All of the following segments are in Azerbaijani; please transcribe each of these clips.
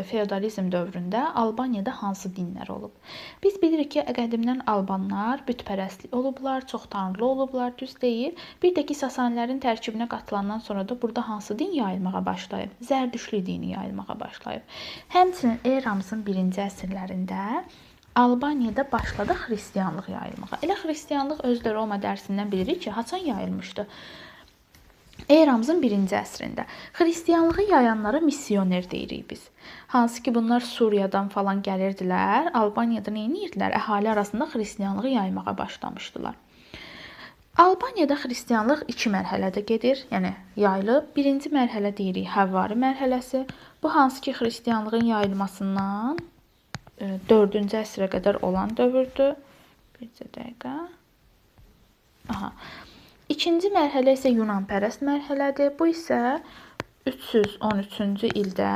feodalizm dövründə Albaniyada hansı dinlər olub? Biz bilirik ki, qədimdən albanlar bütpərəstlik olublar, çoxtanrılı olublar, düz deyil. Bir də ki, Sasanilərin tərkibinə qatılandan sonra da burada hansı din yayılmağa başlayıb? Zərdüştlük dini yayılmağa başlayıb. Həmçinin eramızın 1-ci əsrlərində Albaniyada başladı xristianlıq yayılmağa. Elə xristianlıq özü də Roma dərsindən bilirik ki, haçan yayılmışdı? Eramızın 1-ci əsrində. Xristianlığı yayanlara missioner deyirik biz. Hansı ki, bunlar Suriyadan falan gəlirdilər, Albaniyada nə edirdilər? Əhali arasında xristianlığı yaymağa başlamışdılar. Albaniyada xristianlıq 2 mərhələdə gedir, yəni yayılıb. 1-ci mərhələ deyirik Həvvari mərhələsi. Bu hansı ki, xristianlığın yayılmasından 4-cü əsrə qədər olan dövrdür. Bir dəqiqə. Aha. İkinci mərhələ isə Yunanpərəst mərhələdir. Bu isə 313-cü ildə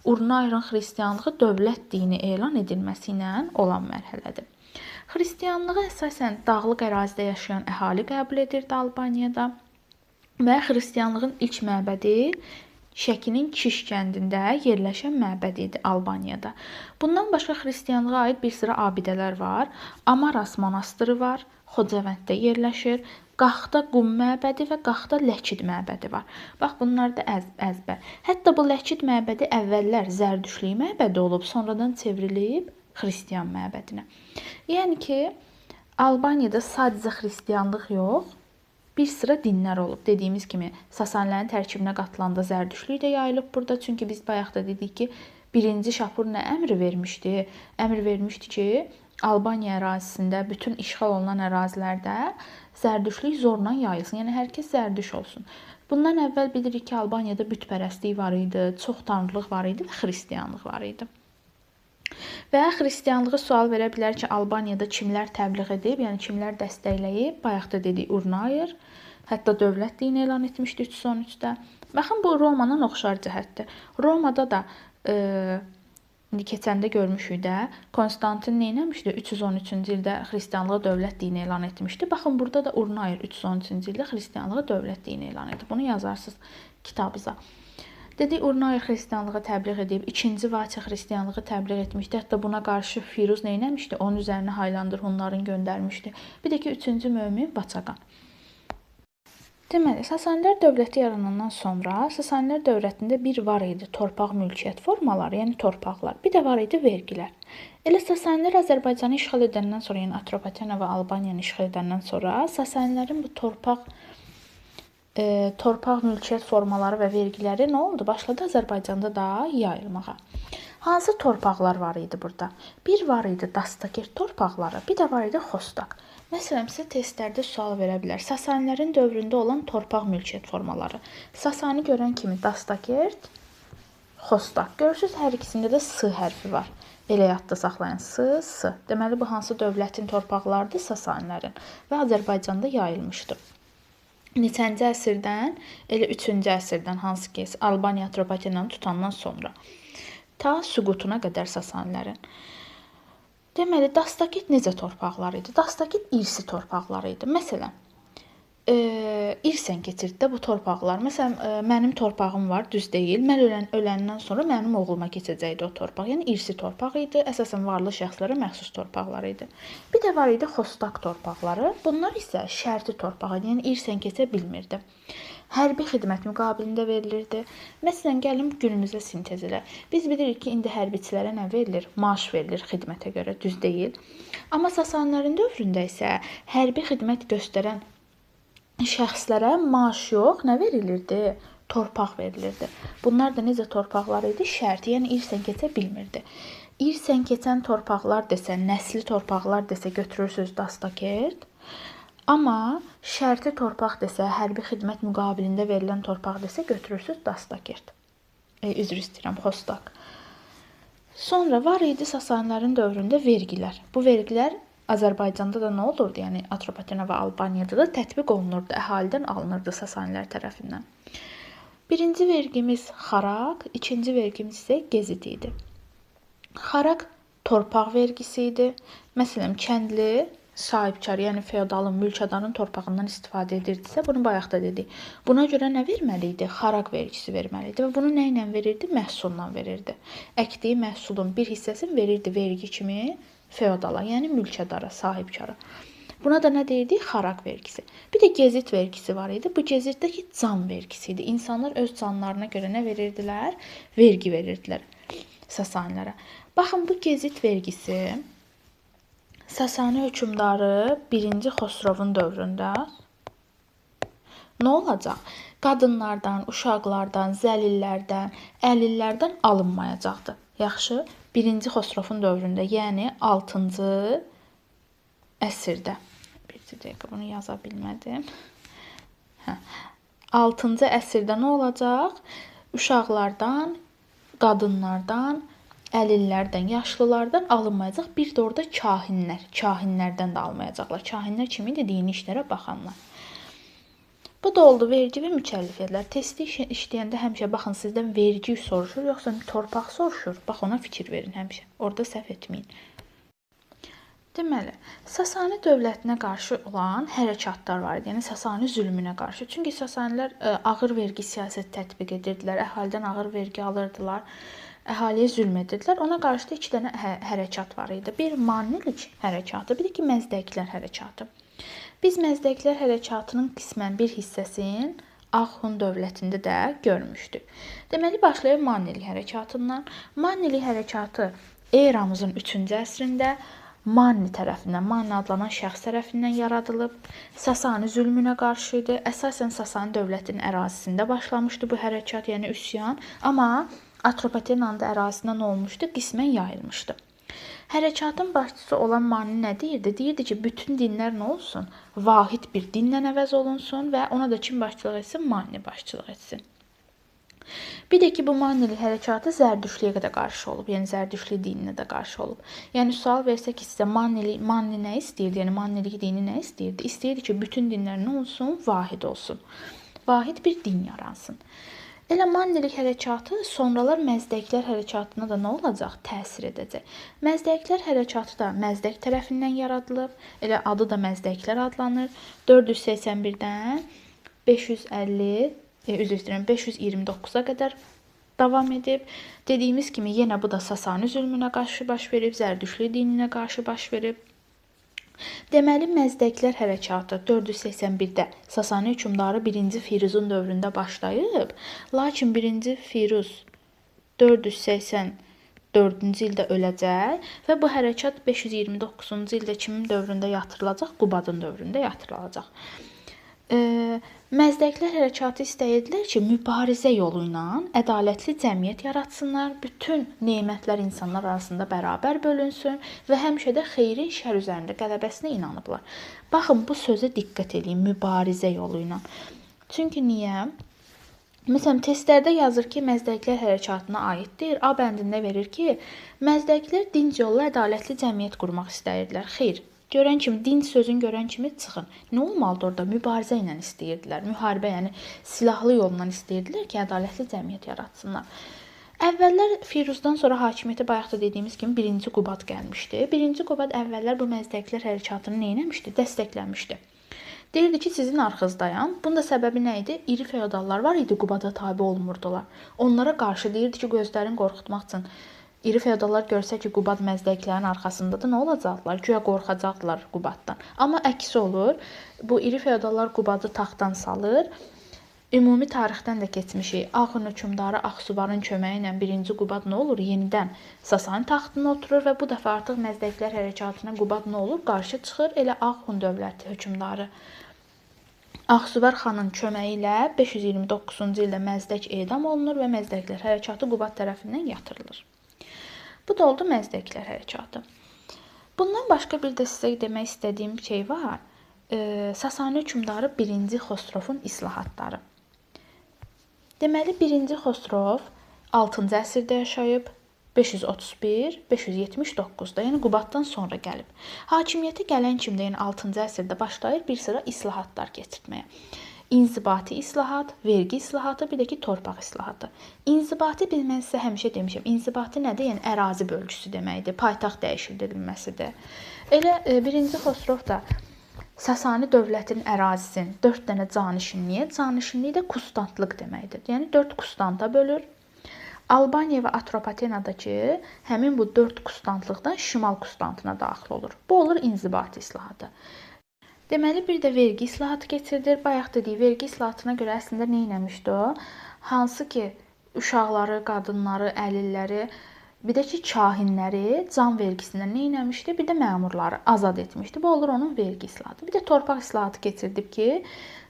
Urnayrın xristianlığı dövlət dini elan edilməsi ilə olan mərhələdir. Xristianlığı əsasən dağlıq ərazidə yaşayan əhali qəbul edirdi Albaniyada və xristianlığın ilk məbədi Şəkinin Kiş kəndində yerləşən məbəd idi Albaniyada. Bundan başqa xristianlığa aid bir sıra abidələr var. Amaras monastırı var, Xocavənddə yerləşir. Qaxda Qum məbədi və Qaxda Ləkid məbədi var. Bax, bunlar da əzbər. Hətta bu Ləkid məbədi əvvəllər Zərdüştlük məbədi olub, sonradan çevrilib xristian məbədinə. Yəni ki, Albaniyada sadəcə xristianlıq yox, bir sıra dinlər olub. Dediyimiz kimi, Sasanilərin tərkibinə qatılanda Zərdüştlük də yayılıb burada. Çünki biz bayaq da dedik ki, 1-ci Şapur nə əmr vermişdi? Əmr vermişdi ki, Albaniya ərazisində, bütün işğal olunan ərazilərdə Zərdüştlük zorla yayılsın. Yəni, hər kəs zərdüş olsun. Bundan əvvəl bilirik ki, Albaniyada bütpərəstlik var idi, çoxtanrılıq var idi və xristianlıq var idi. Və xristianlığı sual verə bilər ki, Albaniyada kimlər təbliğ edib, yəni kimlər dəstəkləyib? Bayaq da dedik Urnayr, hətta dövlət dini elan etmişdi 313-də. Baxın, bu Romanın oxşar cəhətdir. Romada da keçəndə görmüşük də, Konstantin nə etmişdi? 313-cü ildə xristianlığı dövlət dini elan etmişdi. Baxın, burada da Urnayr 313-cü ildə xristianlığı dövlət dini elan etdi. Bunu yazarsınız kitabınıza. Dedik, Urnayr xristianlığı təbliğ edib, 2-ci Vaçe xristianlığı təbliğ etmişdi. Hətta buna qarşı Firuz nə etmişdi? Onun üzərinə Haylandır Hunların göndərmişdi. Bir də ki, 3-cü mömin Vaçaqan. Deməli, Sasanilər dövləti yaranandan sonra Sasanilər dövlətində bir var idi torpaq mülkiyyət formaları, yəni torpaqlar. Bir də var idi vergilər. Elə Sasanilər Azərbaycanı işğal edəndən sonra, yəni Atropatena və Albaniyanı işğal edəndən sonra Sasanilərin bu torpaq mülkiyyət formaları və vergiləri nə oldu? Başladı Azərbaycanda da yayılmağa. Hansı torpaqlar var idi burada? Bir var idi Dastakert torpaqları, bir də var idi Xostak. Məsələn, sizə testlərdə sual verə bilər. Sasanilərin dövründə olan torpaq mülkiyyət formaları. Sasani görən kimi Dastakert, Xostak. Görürsünüz, hər ikisində də S hərfi var. Belə yadda saxlayan S. Deməli, bu hansı dövlətin torpaqlarıdır? Sasanilərin və Azərbaycanda yayılmışdı. Neçənci əsrdən, elə 3-cü əsrdən, hansı ki, Albaniya Atropatenanı tutandan sonra ta süqutuna qədər Sasanilərin. Deməli, Dastakit necə torpaqlar idi? Dastakit irsi torpaqları idi. Məsələn, irsən keçirdi də bu torpaqlar. Məsələn, mənim torpağım var, düz deyil. Mən öləndən sonra mənim oğluma keçəcəkdi o torpaq. Yəni, irsi torpaq idi. Əsasən, varlı şəxslərə məxsus torpaqlar idi. Bir də var idi Xostak torpaqları. Bunlar isə şərti torpaq idi. Yəni, irsən keçə bilmirdi. Hərbi xidmət müqabilində verilirdi. Məsələn, gəlin günümüzə sintez elə. Biz bilirik ki, indi hərbiçilərə nə verilir? Maaş verilir xidmətə görə, düz deyil. Amma Sasanilərin dövründə isə hərbi xidmət göstərən şəxslərə maaş yox, nə verilirdi? Torpaq verilirdi. Bunlar da necə torpaqlar idi? Şərti, yəni irsən keçə bilmirdi. İrsən keçən torpaqlar desə, nəsli torpaqlar desə götürürsünüz Dastakert. Amma şərti torpaq desə, hərbi xidmət müqabilində verilən torpaq desə götürürsünüz Dastakert. Üzr istəyirəm, Xostak. Sonra var idi Sasanilərin dövründə vergilər. Bu vergilər Azərbaycanda da nə olurdu? Yəni Atropatena və Albaniyada da tətbiq olunurdu, əhalidən alınırdı Sasanilər tərəfindən. Birinci vergimiz xaraq, ikinci vergimiz isə gezit idi. Xaraq torpaq vergisi idi. Məsələn, kəndli sahibkar, yəni feodalın, mülkədarın torpağından istifadə edirdisə, bunu bayaq da dedik. Buna görə nə verməli idi? Xaraq vergisi verməli idi və bunu nə ilə verirdi? Məhsulla verirdi. Əkdiyi məhsulun bir hissəsini verirdi vergi kimi feodala, yəni mülkədara, sahibkara. Buna da nə deyirdik? Xaraq vergisi. Bir də gezit vergisi var idi. Bu gezitdəki can vergisi idi. İnsanlar öz canlarına görə nə verirdilər? Vergi verirdilər Sasanilərə. Baxın, bu gezit vergisi Sasani hökmdarı 1-ci Xosrovun dövründə nə olacaq? Qadınlardan, uşaqlardan, zəlillərdən, əlillərdən alınmayacaqdı. Yaxşı, 1-ci Xosrovun dövründə, yəni 6-cı əsrdə. Bir dəqiqə bunu yaza bilmədim. 6-cı əsrdə nə olacaq? Uşaqlardan, qadınlardan, əlillərdən, yaşlılardan alınmayacaq. Bir də orada kahinlərdən də almayacaqlar. Kahinlər kim idi? Dini işlərə baxanlar. Bu da oldu vergi və mükəlləfiyyətlər. Testi işləyəndə həmişə baxın, sizdən vergi soruşur, yoxsa torpaq soruşur. Bax, ona fikir verin həmişə. Orada səhv etməyin. Deməli, Sasani dövlətinə qarşı olan hərəkatlar var idi. Yəni Sasani zülmünə qarşı. Çünki Sasanilər ağır vergi siyasət tətbiq edirdilər. Əhalidən ağır vergi alırdılar. Əhaliyə zülm edirdilər. Ona qarşı da 2 dənə hərəkat var idi. Bir Mannilik hərəkatı, bir də ki Məzdəkilər hərəkatı. Biz Məzdəkilər hərəkatının qismən bir hissəsini Ağ-Hun dövlətində də görmüşdük. Deməli, başlayıb Mannilik hərəkatından. Mannilik hərəkatı eramızın 3-cü əsrində Manni tərəfindən, Manni adlanan şəxs tərəfindən yaradılıb. Sasani zülmünə qarşı idi. Əsasən Sasani dövlətinin ərazisində başlamışdı bu hərəkat, yəni üsyan. Amma Atropatenanın da ərazisindən nə olmuşdu? Qismən yayılmışdı. Hərəkatın başçısı olan Manni nə deyirdi? Deyirdi ki, bütün dinlər nə olsun? Vahid bir dinlə əvəz olunsun və ona da kim başçılıq etsin? Manni başçılıq etsin. Bir də ki, bu Mannilik hərəkatı Zərdüştlüyə də qarşı olub. Yəni Zərdüştlü dininə də qarşı olub. Yəni sual versək ki, sizə Manni nə istəyirdi? Yəni Mannilik dini nə istəyirdi? İstəyirdi ki, bütün dinlər nə olsun? Vahid olsun. Vahid bir din yaransın. Elə Mannilik hərəkatı sonralar Məzdəklər hərəkatına da nə olacaq? Təsir edəcək. Məzdəklər hərəkatı da Məzdək tərəfindən yaradılıb. Elə adı da Məzdəklər adlanır. 481-dən 529-a qədər davam edib. Dediyimiz kimi yenə bu da Sasani zülmünə qarşı baş verib, Zərdüştlü dininə qarşı baş verib. Deməli, Məzdəklər hərəkatı 481-də Sasani hökmdarı 1-ci Firuzun dövründə başlayıb, lakin 1-ci Firuz 484-cü ildə öləcək və bu hərəkat 529-cu ildə kimin dövründə yatırılacaq? Qubadın dövründə yatırılacaq. Məzdəklər hərəkatı istəyirdilər ki, mübarizə yolu ilə ədalətli cəmiyyət yaratsınlar, bütün nemətlər insanlar arasında bərabər bölünsün və həmişə də xeyrin şər üzərində qələbəsinə inanıblar. Baxın, bu sözə diqqət edin, mübarizə yolu ilə. Çünki niyə? Məsələn, testlərdə yazır ki, Məzdəklər hərəkatına aiddir. A bəndində verir ki, Məzdəklər dinc yolla ədalətli cəmiyyət qurmaq istəyirdilər. Xeyr. Görən kimi, din sözün görən kimi çıxın. Nə olmalıdır orada? Mübarizə ilə istəyirdilər. Müharibə, yəni silahlı yolla istəyirdilər ki, ədalətli cəmiyyət yaratsınlar. Əvvəllər Firuzdan sonra hakimiyyətə bayaq da dediyimiz kimi 1-ci Qubad gəlmişdi. 1-ci Qubad əvvəllər bu Məzdəklər hərəkatını nə etmişdi? Dəstəkləmişdi. Deyirdi ki, sizin arxınızdayam. Bunun da səbəbi nə idi? İri feodallar var idi, Qubada tabe olmurdular. Onlara qarşı deyirdi ki, gözlərini qorxutmaq üçün İri feodallar görsə ki, Qubad Məzdəklərin arxasındadır, nə olacaqlar? Güya qorxacaqlar Qubaddan. Amma əksi olur. Bu iri feodallar Qubadı taxtdan salır. Ümumi tarixdən də keçmişik. Ağ-Hun hökmdarı Ağsubarın köməyi ilə 1-ci Qubad nə olur? Yenidən Sasani taxtına oturur və bu dəfə artıq Məzdəklər hərəkatına Qubad nə olur? Qarşı çıxır. Elə Ağ-Hun dövləti hökmdarı Ağsubar xanın köməyi ilə 529-cu ildə Məzdək edam olunur və Məzdəklər hərəkatı Qubad tərəfindən yatırılır. Bu da oldu Məzdəklər hərəkatı. Bundan başqa bir də sizə demək istədiyim şey var. Sasani hökmdarı 1-ci Xosrovun islahatları. Deməli, 1-ci Xosrov 6-cı əsrdə yaşayıb, 531-579-da, yəni Qubaddan sonra gəlib. Hakimiyyətə gələn kimi də, yəni 6-cı əsrdə başlayır bir sıra islahatlar keçirtməyə. İnzibati islahat, vergi islahatı, bir də ki, torpaq islahatı. İnzibati mən sizə həmişə demişəm. İnzibati nədir? Yəni ərazi bölgüsü deməkdir, paytaxt dəyişdirilməsidir. Elə 1-ci Xosrov da Sasani dövlətinin ərazisinin 4 dənə canişinlik də kustantlıq deməkdir. Yəni 4 kustanta bölür. Albaniya və Atropatenada ki, həmin bu 4 kustantlıqdan şimal kustantına daxil olur. Bu olur inzibati islahatı. Deməli, bir də vergi islahatı keçirilir. Bayaq dediyi vergi islahatına görə əslində nə etmişdi o? Hansı ki, uşaqları, qadınları, əlilləri, bir də ki, kahinləri can vergisindən nə etmişdi? Bir də məmurları azad etmişdi. Bu olur onun vergi islahatı. Bir də torpaq islahatı keçirdib ki,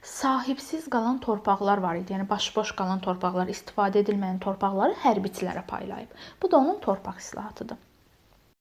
sahibsiz qalan torpaqlar var idi. Yəni başboş qalan torpaqlar, istifadə edilməyən torpaqları hərbiçilərə paylayıb. Bu da onun torpaq islahatıdır.